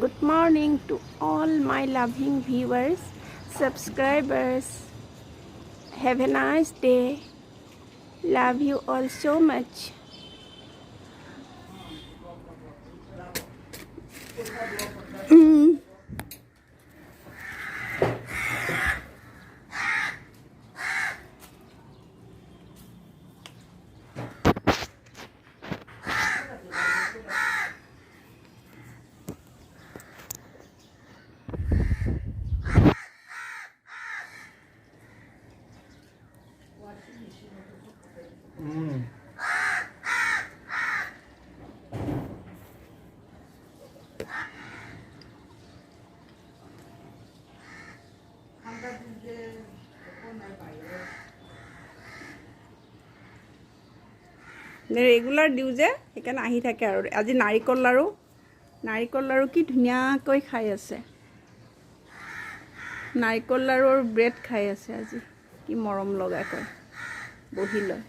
Good morning to all my loving viewers, subscribers. Have a nice day. Love you all so much. Regular দিওঁ যে সেইকাৰণে আহি থাকে আৰু আজি নাৰিকল লাৰু কি ধুনীয়াকৈ খাই আছে। নাৰিকল লাৰু আৰু ব্ৰেড খাই আছে আজি, কি মৰম লগাকৈ বহি লয়।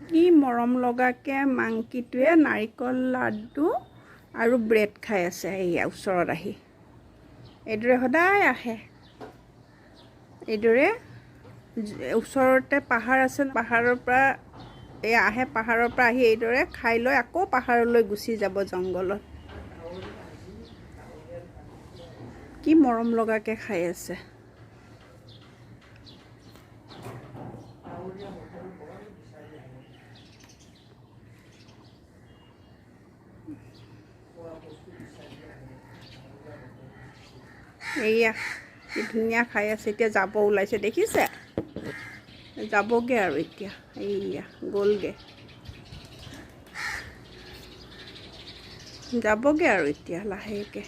কি মৰম লগাকৈ মাংকিটোৱে নাৰিকল লাড্ডু আৰু ব্ৰেড খাই আছে। এইয়া ওচৰত আহি এইদৰে সদায় আহে। এইদৰে ওচৰতে পাহাৰ আছে, পাহাৰৰ পৰা আহে, পাহাৰৰ পৰা আহি এইদৰে খাই লৈ আকৌ পাহাৰলৈ গুচি যাব জংঘলত। কি মৰম লগাকৈ খাই আছে। এইয়া কি ধুনীয়া খাই আছে। এতিয়া যাব ওলাইছে, দেখিছে? যাবগৈ আৰু এতিয়া। এইয়া গ'লগৈ, যাবগৈ আৰু এতিয়া লাহেকৈ।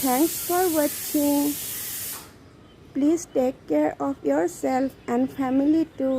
Thanks for watching. Please take care of yourself and family too.